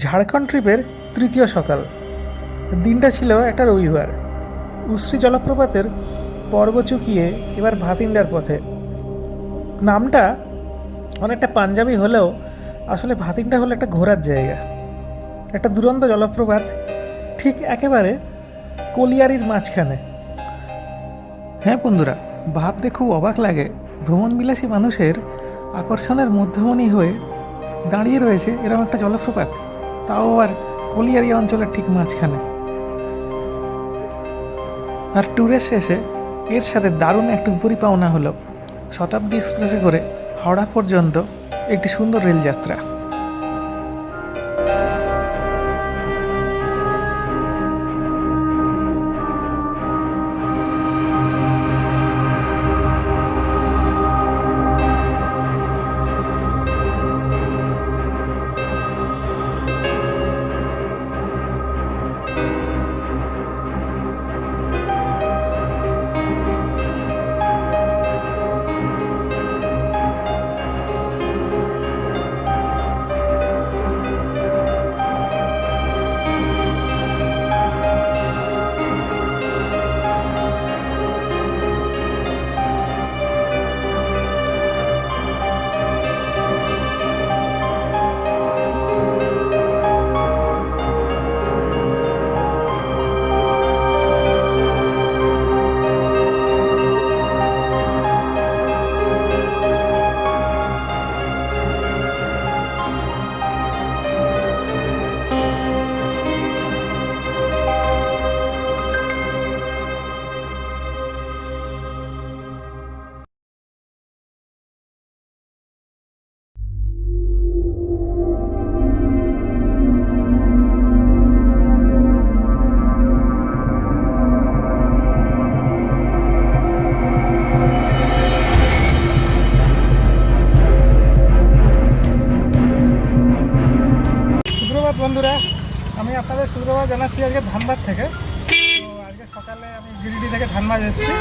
ঝাড়খণ্ড ট্রিপের তৃতীয় সকাল। দিনটা ছিল একটা রবিবার। উশ্রী জলপ্রপাতের পর্ব চুকিয়ে এবার ভাতিন্ডার পথে। নামটা অনেকটা পাঞ্জাবি হলেও আসলে ভাতিন্ডা হলো একটা ঘোরার জায়গা, একটা দুরন্ত জলপ্রপাত, ঠিক একেবারে কলিয়ারির মাঝখানে। হ্যাঁ বন্ধুরা, ভাবতে খুব অবাক লাগে ভ্রমণবিলাসী মানুষের আকর্ষণের মধ্যমণি হয়ে দাঁড়িয়ে রয়েছে এরকম একটা জলপ্রপাত, তাও আবার কলিয়ারি অঞ্চলের ঠিক মাঝখানে। আর ট্যুরের শেষে এর সাথে দারুণ একটা উপরি পাওনা হলো শতাব্দী এক্সপ্রেসে করে হাওড়া পর্যন্ত একটি সুন্দর রেলযাত্রা। সুপ্রভাত বন্ধুরা, আমি আপনাদের সুপ্রভাত জানাচ্ছি আজকে ধানবাদ থেকে। তো আজকে সকালে আমি গিরিডি থেকে ধানবাদ এসেছি,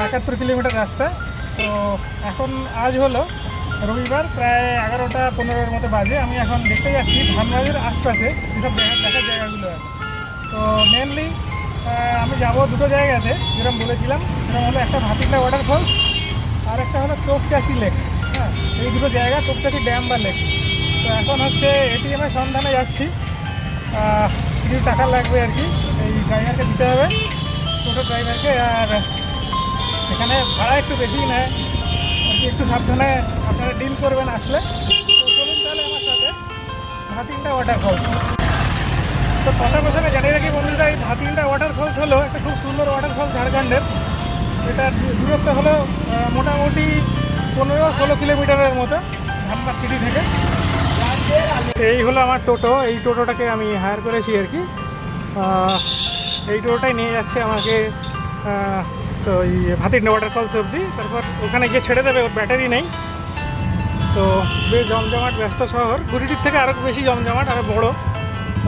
71 কিলোমিটার রাস্তা। তো এখন আজ হলো রবিবার, প্রায় 11টা 15-এর মতো বাজে। আমি এখন দেখতে যাচ্ছি ধানবাদের আশপাশে যেসব দেখার জায়গাগুলো আছে। তো মেনলি আমি যাব দুটো জায়গাতে, যেরকম বলেছিলাম। সেরকম হলো একটা ভাতিন্ডা ওয়াটারফলস, আর একটা হলো তোপচাচি লেক। হ্যাঁ, এই দুটো জায়গা, তোপচাচি ড্যাম বা লেক। তো এখন হচ্ছে এটিএমের সন্ধানে যাচ্ছি। কিছু টাকা লাগবে আর কি, এই ড্রাইভারকে দিতে হবে, টোটো ড্রাইভারকে। আর এখানে ভাড়া একটু বেশি নেয় আর কি, একটু সাবধানে আপনারা ডিল করবেন আসলে। তো চলুন তাহলে আমার সাথে ভাতিন্ডা ওয়াটারফলস। তো কথা বসানে জানিয়ে রাখি বন্ধুরা, এই ভাতিন্ডা ওয়াটারফলস হলো একটা খুব সুন্দর ওয়াটারফলস ঝাড়খণ্ডের। এটার দূরত্ব হলো মোটামুটি 15-16 কিলোমিটারের মতো ধানবাদ সিটি থেকে। এই হলো আমার টোটো, এই টোটোটাকে আমি হায়ার করেছি আর কি। এই টোটোটাই নিয়ে যাচ্ছে আমাকে তো এই ভাতিন্ডা ওয়াটারফলস অবধি। তারপর ওখানে গিয়ে ছেড়ে দেবে, ওর ব্যাটারি নেই। তো বেশ জমজমাট ব্যস্ত শহর, গুরিটির থেকে আরও বেশি জমজমাট, আরও বড়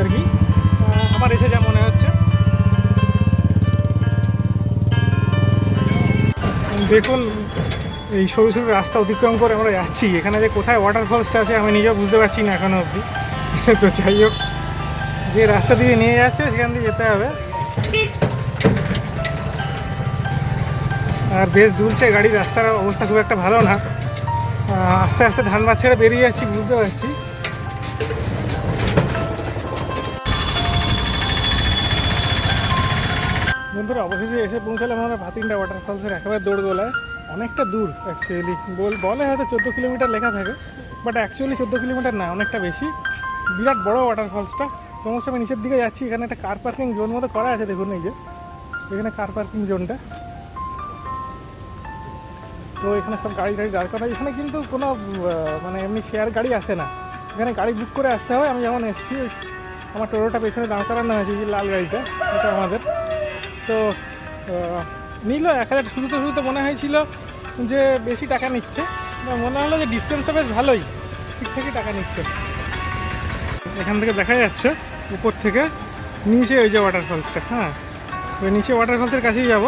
আর কি, আমার এসে যা মনে হচ্ছে। দেখুন এই সরু সরু রাস্তা অতিক্রম করে আমরা যাচ্ছি, এখানে যে কোথায় ওয়াটারফলসটা আছে আমি নিজেও বুঝতে পারছি না এখনও অবধি। তো যাই হোক, যে রাস্তা দিয়ে নিয়ে যাচ্ছে সেখান দিয়ে যেতে হবে। আর বেশ দুলছে গাড়ি, রাস্তার অবস্থা খুব একটা ভালো না। আস্তে আস্তে ধানবাদ ছেড়ে বেরিয়ে যাচ্ছি, বুঝতে পারছি। বন্ধুরা, অবশেষে এসে পৌঁছালাম আমরা ভাতিন্ডা ওয়াটারফলসের একেবারে দৌড়গোলায়। অনেকটা দূর অ্যাকচুয়ালি, বলে হয়তো 14 কিলোমিটার লেখা থাকে, বাট অ্যাকচুয়ালি 14 কিলোমিটার না, অনেকটা বেশি। বিরাট বড় ওয়াটারফলসটা। ক্রমশ আমি নিচের দিকে যাচ্ছি। এখানে একটা কার পার্কিং জোন মতো করা আছে, দেখুন এই যে এখানে কার পার্কিং জোনটা। তো এখানে সব গাড়ি দাঁড় করা। এখানে কিন্তু কোনো মানে এমনি শেয়ার গাড়ি আসে না, এখানে গাড়ি বুক করে আসতে হবে। আমি যেমন এসেছি, আমার টোটোটা পেছনে দাঁড় করানো হয়েছে, এই লাল গাড়িটা, এটা আমাদের। তো নিল 1000। শুরুতে মনে হয়েছিল যে বেশি টাকা নিচ্ছে, মনে হলো যে ডিস্টেন্সটা বেশ ভালোই, ঠিকঠাকই টাকা নিচ্ছে। এখান থেকে দেখা যাচ্ছে উপর থেকে নিচে ওই যে ওয়াটারফলসটা। হ্যাঁ, ওই নিচে ওয়াটারফলসের কাছেই যাব।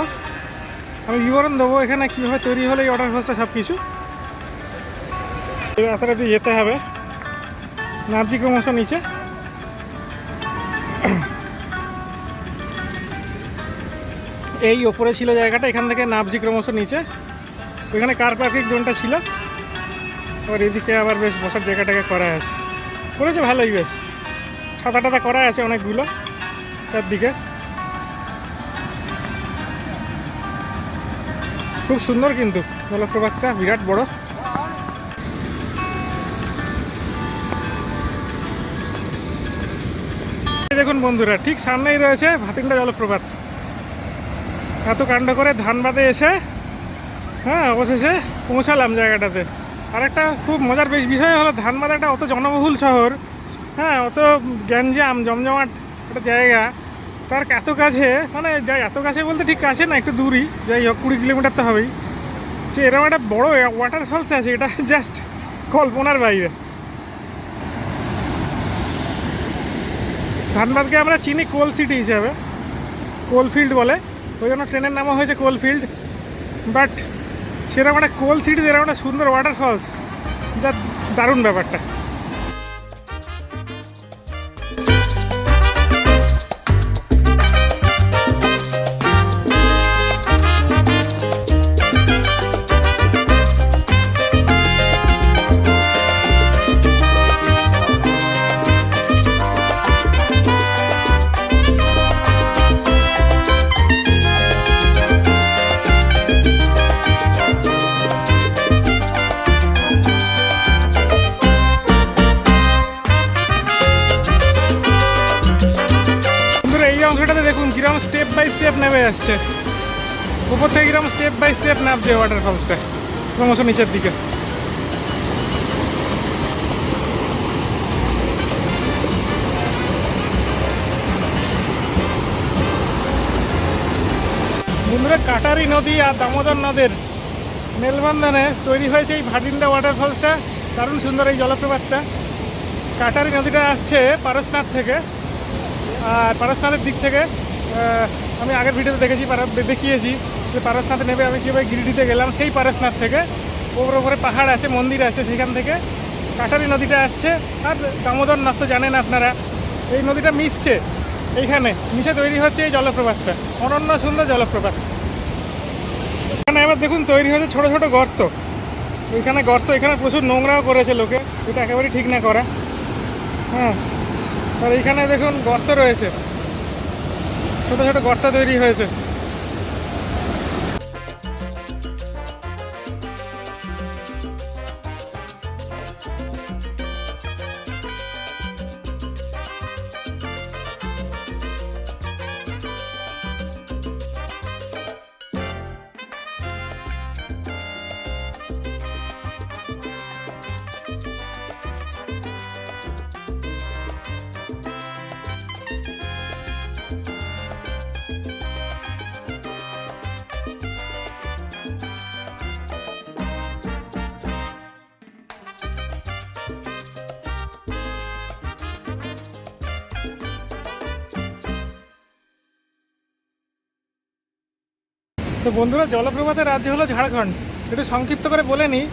আমি বিবরণ দেবো এখানে কীভাবে তৈরি হলো এই ওয়াটারফলসটা, সব কিছু। এই রাস্তাটা দিয়ে যেতে হবে, নামছি ক্রমশ নিচে। এই ওপরে ছিল জায়গাটা, এখান থেকে নামছি ক্রমশ নিচে। ওইখানে কার পার্কিং জোনটা ছিল, আর এদিকে আবার বেশ বসার জায়গাটাকে করা আছে, করেছে ভালোই, বেশ ছাতা টাতা করা আছে অনেকগুলো চারদিকে। খুব সুন্দর কিন্তু জলপ্রপাতটা, বিরাট বড়। দেখুন বন্ধুরা, ঠিক সামনেই রয়েছে ভাতিন্ডা জলপ্রপাত। এত কাণ্ড করে ধানবাদে এসে অবশেষে পৌঁছালাম জায়গাটাতে। আর একটা খুব মজার বেশ বিষয় হলো, ধানবাদ একটা অত জনবহুল শহর, অত গ্যাঞ্জাম জমজমাট একটা জায়গা, তার এত কাছে, মানে যাই এত কাছে বলতে ঠিক কাছে না, একটু দূরই, যাই হোক 20 কিলোমিটার তো হবেই, যে এরকম একটা বড় ওয়াটারফলস আছে, এটা জাস্ট কল্পনার বাইরে। ধানবাদকে আমরা চিনি কোল সিটি হিসাবে, কোলফিল্ড বলে, ওই জন্য ট্রেনের নামও হয়েছে কোলফিল্ড। বাট সেরকম একটা কোল সিটি, এরকম একটা সুন্দর ওয়াটারফলস, যা দারুণ ব্যাপারটা। দেখুন কিরকম স্টেপ বাই স্টেপ নেমে আসছে, উপর থেকে কিরকম স্টেপ বাই স্টেপ নামছে ওয়াটারফলসটা ক্রমশ নিচের দিকে। বন্ধুরা, কাটারি নদী আর দামোদর নদের মেলবন্ধনে তৈরি হয়েছে এই ভাতিন্ডা ওয়াটারফলসটা। দারুণ সুন্দর এই জলপ্রপাতটা। কাটারি নদীটা আসছে পারসনাথ থেকে, আর পারসনাথের দিক থেকে আমি আগের ভিডিওতে দেখিয়েছি যে পারসনাথে নেবে আমি কীভাবে গিরিডিতে গেলাম। সেই পারসনাথ থেকে ওপরে পাহাড় আছে, মন্দির আছে, সেখান থেকে কাটারি নদীটা আসছে। আর দামোদর নদ তো জানেন আপনারা, এই নদীটা মিশছে, এইখানে মিশে তৈরি হচ্ছে এই জলপ্রপাতটা, অনন্য সুন্দর জলপ্রপাত। এখানে এবার দেখুন তৈরি হয়েছে ছোটো ছোটো গর্ত, এইখানে গর্ত, এখানে প্রচুর নোংরাও করেছে লোকে, এটা একেবারেই ঠিক না করা। আর এইখানে দেখুন গর্ত রয়েছে, ছোটো ছোটো গর্ত তৈরি হয়েছে। তো বন্ধুরা, জলপ্রপাতের রাজ্য হলো ঝাড়খণ্ড। একটু সংক্ষিপ্ত করে বলে নিই,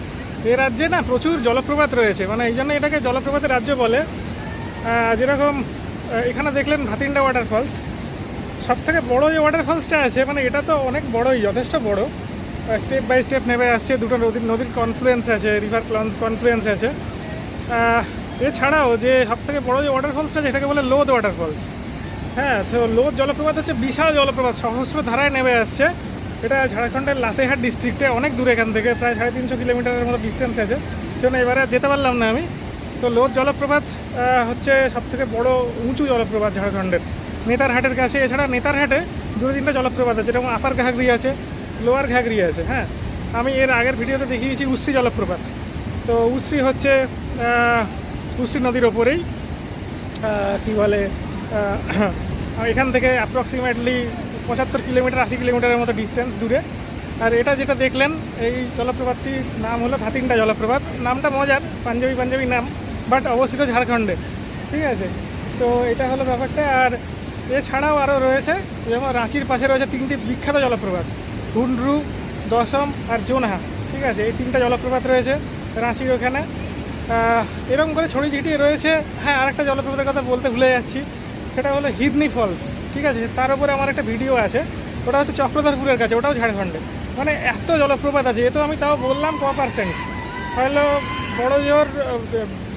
এ রাজ্যে না প্রচুর জলপ্রপাত রয়েছে, মানে এই জন্য এটাকে জলপ্রপাতের রাজ্য বলে। যেরকম এখানে দেখলেন ভাতিন্ডা ওয়াটারফলস, সবথেকে বড়ো যে ওয়াটারফলসটা আছে, মানে এটা তো অনেক বড়োই, যথেষ্ট বড়, স্টেপ বাই স্টেপ নেমে আসছে। দুটো নদীর কনফ্লুয়েন্স আছে, রিভার কনফ্লুয়েন্স আছে। এছাড়াও যে সবথেকে বড়ো যে ওয়াটারফলসটা আছে, এটাকে বলে লোদ ওয়াটারফলস। তো লোদ জলপ্রপাত হচ্ছে বিশাল জলপ্রপাত, সহস্র ধারায় নেমে আসছে। এটা ঝাড়খণ্ডের লাতেহাট ডিস্ট্রিক্টে, অনেক দূরে এখান থেকে, প্রায় 350 কিলোমিটারের মতো ডিস্টেন্স আছে, সেজন্য এবারে যেতে পারলাম না আমি। তো লোদ জলপ্রপাত হচ্ছে সবথেকে বড় উঁচু জলপ্রপাত ঝাড়খণ্ডের, নেতারহাটের কাছে। এছাড়া নেতারহাটে 2-3টা জলপ্রপাত আছে, যেরকম আপার ঘাগরি আছে, লোয়ার ঘাগরি আছে। আমি এর আগের ভিডিওতে দেখিয়েছি উশ্রী জলপ্রপাত। তো উশ্রী হচ্ছে উশ্রী নদীর ওপরেই, কী বলে, এখান থেকে অ্যাপ্রক্সিমেটলি 75 কিলোমিটার 80 কিলোমিটারের মতো ডিস্টেন্স দূরে। আর এটা যেটা দেখলেন, এই জলপ্রপাতটির নাম হলো ভাতিন্ডা জলপ্রপাত। নামটা মজার, পাঞ্জাবি নাম, বাট অবস্থিত ঝাড়খণ্ডে, ঠিক আছে। তো এটা হলো ব্যাপারটা। আর এছাড়াও আরও রয়েছে, যেমন রাঁচির পাশে রয়েছে 3টি বিখ্যাত জলপ্রপাত, হুন্ডরু, দশম আর জোনহা, ঠিক আছে। এই 3টা জলপ্রপাত রয়েছে রাঁচির ওখানে। এরকম করে ছড়িয়ে ছিটিয়ে রয়েছে। আরেকটা জলপ্রপাতের কথা বলতে ভুলে যাচ্ছি, সেটা হলো হিবনি ফলস, ঠিক আছে। তার উপরে আমার একটা ভিডিও আছে, ওটা হচ্ছে চক্রধরপুরের কাছে, ওটাও ঝাড়খণ্ডে। মানে এত জলপ্রপাত আছে, এ তো আমি তাও বললাম %, হলো বড় জোর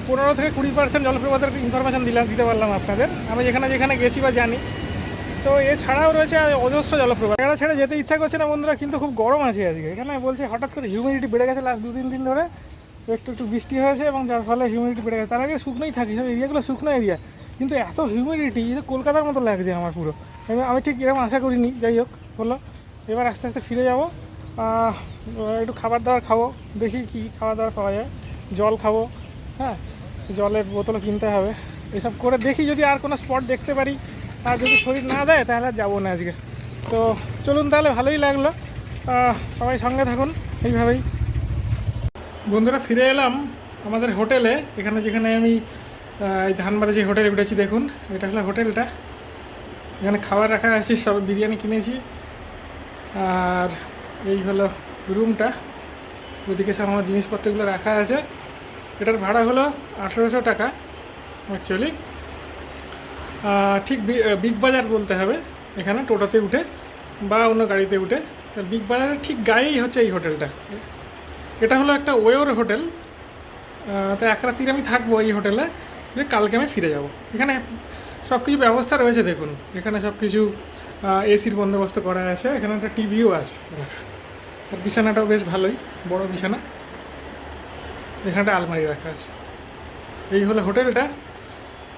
15 থেকে 20% জলপ্রপাতের ইনফরমেশান দিতে পারলাম আপনাদের, আমি যেখানে যেখানে গেছি বা জানি। তো এছাড়াও রয়েছে অজস্র জলপ্রপাত, এটা ছেড়ে যেতে ইচ্ছা করছে না বন্ধুরা, কিন্তু খুব গরম আছে আজকে এখানে। বলছে হঠাৎ করে হিউমিডিটি বেড়ে গেছে লাস্ট 2-3 দিন ধরে, একটু একটু বৃষ্টি হয়েছে এবং যার ফলে হিউমিডিটি বেড়ে গেছে। তার আগে শুকনোই থাকি, সব এরিয়াগুলো শুকনো এরিয়া, কিন্তু এত হিউমিডিটি কলকাতার মতো লাগছে আমার পুরো। আমি ঠিক এরকম আশা করিনি। যাই হোক, হলো এবার আস্তে আস্তে ফিরে যাব, একটু খাবার দাবার খাবো, দেখি কি খাবার দাবার পাওয়া যায়, জল খাবো, হ্যাঁ জলের বোতলও কিনতে হবে, এসব করে দেখি যদি আর কোনো স্পট দেখতে পারি। আর যদি শরীর না দেয় তাহলে আর যাবো না আজকে। তো চলুন তাহলে, ভালোই লাগলো, সবাই সঙ্গে থাকুন এইভাবেই। বন্ধুরা ফিরে এলাম আমাদের হোটেলে, এখানে যেখানে আমি এই ধানবাদে যে হোটেলে উঠেছি, দেখুন এটা হলো হোটেলটা। এখানে খাবার রাখা আছে, সব বিরিয়ানি কিনেছি। আর এই হলো রুমটা, ওদিকে সব আমার জিনিসপত্রগুলো রাখা আছে। এটার ভাড়া হলো 1800 টাকা অ্যাকচুয়ালি। ঠিক বিগ বাজার বলতে হবে এখানে, টোটোতে উঠে বা অন্য গাড়িতে উঠে। তো বিগ বাজারের ঠিক গায়েই হচ্ছে এই হোটেলটা। এটা হলো একটা ওয়েওর হোটেল। তো এক রাত্রির আমি থাকবো এই হোটেলে, কালকে আমি ফিরে যাব। এখানে সব কিছু ব্যবস্থা রয়েছে, দেখুন এখানে সব কিছু এসির বন্দোবস্ত করা আছে, এখানে একটা টিভিও আছে। আর বিছানাটাও বেশ ভালোই, বড় বিছানা, এখানে একটা আলমারি রাখা আছে। এই হলো হোটেলটা।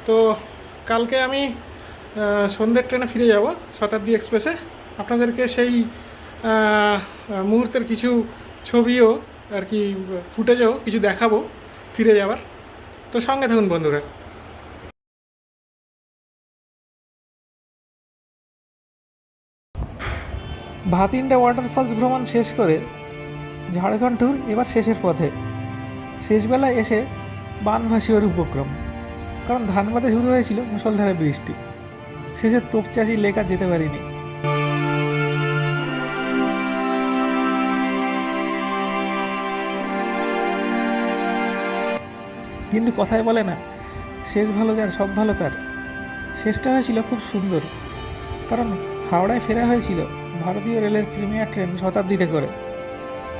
তো কালকে আমি সন্ধ্যের ট্রেনে ফিরে যাব শতাব্দী এক্সপ্রেসে। আপনাদেরকে সেই মুহূর্তের কিছু ছবিও আর কি, ফুটেজও কিছু দেখাবো ফিরে যাওয়ার। তো সঙ্গে থাকুন বন্ধুরা। ভাতিন্ডা ওয়াটারফলস ভ্রমণ শেষ করে ঝাড়খণ্ড ট্যুর এবার শেষের পথে। শেষবেলায় এসে বান ভাসিওর উপক্রম, কারণ ধানবাদে শুরু হয়েছিল মুষলধারে বৃষ্টি। শেষে তোপচাচি লেক আর যেতে পারিনি। কিন্তু কথায় বলে না, শেষ ভালো যার সব ভালো তার। শেষটা হয়েছিল খুব সুন্দর, কারণ হাওড়ায় ফেরা হয়েছিল ভারতীয় রেলের প্রিমিয়ার ট্রেন শতাব্দীতে করে,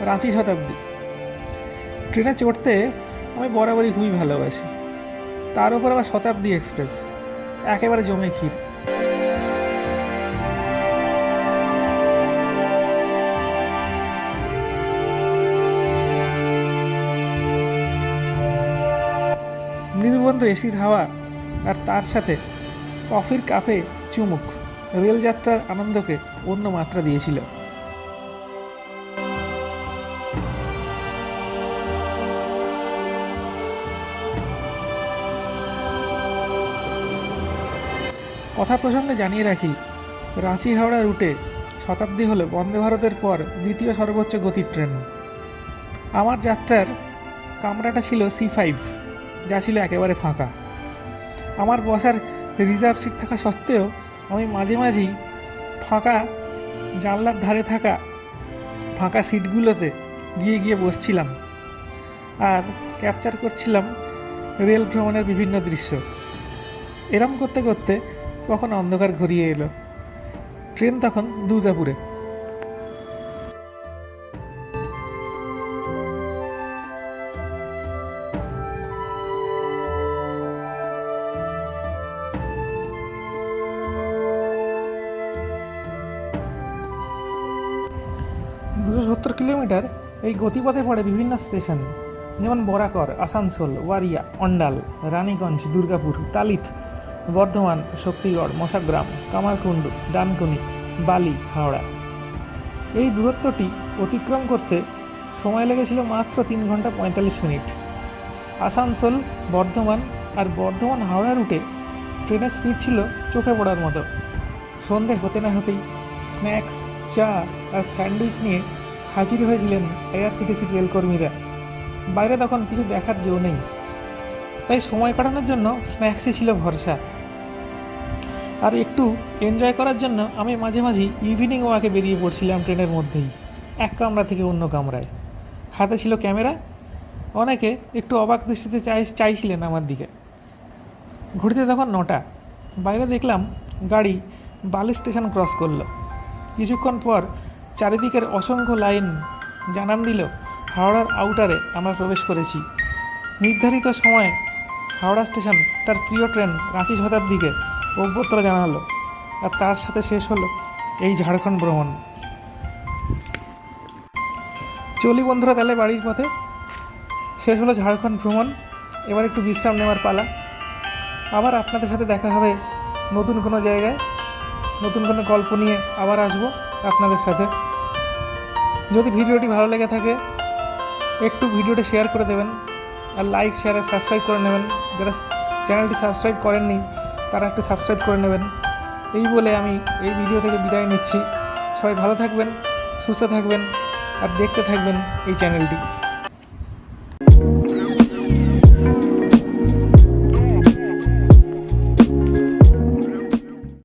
রাঁচি শতাব্দী। ট্রেনে চড়তে আমি বরাবরই খুবই ভালোবাসি, তার উপর আবার শতাব্দী এক্সপ্রেস, একেবারে জমে ক্ষীর। মৃদুবন্ধ এসির হাওয়া আর তার সাথে কফির কাপে চুমুক রেলযাত্রার আনন্দকে অন্য মাত্রা দিয়েছিল। কথা প্রসঙ্গে জানিয়ে রাখি, রাঁচি হাওড়া রুটে শতাব্দী হল বন্দে ভারতের পর দ্বিতীয় সর্বোচ্চ গতির ট্রেন। আমার যাত্রার কামরাটা ছিল C5, যা ছিল একেবারে ফাঁকা। আমার বসার রিজার্ভ সিট থাকা সত্ত্বেও আমি মাঝে মাঝেই ফাঁকা জানলার ধারে থাকা ফাঁকা সিটগুলোতে গিয়ে গিয়ে বসছিলাম আর ক্যাপচার করছিলাম রেল ভ্রমণের বিভিন্ন দৃশ্য। এরম করতে করতে কখন অন্ধকার ঘরিয়ে এলো। ট্রেন তখন দুর্গাপুরে। কিলোমিটার এই গতিপথে পড়ে বিভিন্ন স্টেশন, যেমন বরাকর, আসানসোল, ওয়ারিয়া, অন্ডাল, রানীগঞ্জ, দুর্গাপুর, তালিত, বর্ধমান, শক্তিগড়, মশাগ্রাম, কামারকুণ্ডু, ডানকুনি, বালি, হাওড়া। এই দূরত্বটি অতিক্রম করতে সময় লেগেছিল মাত্র 3 ঘন্টা 45 মিনিট। আসানসোল, বর্ধমান আর বর্ধমান হাওড়া রুটে ট্রেনের স্পিড ছিল চোখে পড়ার মতো। সন্ধে হতে না হতেই স্ন্যাক্স, চা আর স্যান্ডউইচ নিয়ে হাজির হয়েছিলেন আইআরসিটিসির রেলকর্মীরা। বাইরে তখন কিছু দেখার জো নেই, তাই সময় কাটানোর জন্য স্ন্যাক্সই ছিল ভরসা। আর একটু এনজয় করার জন্য আমি মাঝে মাঝে ইভিনিং ওয়াকে বেরিয়ে পড়ছিলাম ট্রেনের মধ্যেই, এক কামরা থেকে অন্য কামরায়। হাতে ছিল ক্যামেরা। অনেকে একটু অবাক দৃষ্টিতে চাইছিলেন আমার দিকে। ঘড়িতে তখন 9টা। বাইরে দেখলাম গাড়ি বালি স্টেশন ক্রস করলো। কিছুক্ষণ পর চারিদিকের অসংখ্য লাইন জানান দিল হাওড়ার আউটারে আমরা প্রবেশ করেছি। নির্ধারিত সময়ে হাওড়া স্টেশন তার প্রিয় ট্রেন রাঁচি শতাব্দীকে অভ্যর্থনা জানালো, আর তার সাথে শেষ হলো এই ঝাড়খণ্ড ভ্রমণ। চলি বন্ধুরা, তাহলে বাড়ির পথে। শেষ হলো ঝাড়খণ্ড ভ্রমণ, এবার একটু বিশ্রাম নেওয়ার পালা। আবার আপনাদের সাথে দেখা হবে নতুন কোনো জায়গায়, নতুন কোনো গল্প নিয়ে আবার আসবো আপনাদের সাথে। যদি ভিডিওটি ভালো লেগে থাকে একটু ভিডিওটি শেয়ার করে দেবেন, আর লাইক শেয়ার আর সাবস্ক্রাইব করে নেবেন। যারা চ্যানেলটি সাবস্ক্রাইব করেননি তারা একটু সাবস্ক্রাইব করে নেবেন। এই বলে আমি এই ভিডিও থেকে বিদায় নিচ্ছি। সবাই ভালো থাকবেন, সুস্থ থাকবেন, আর দেখতে থাকবেন এই চ্যানেলটি।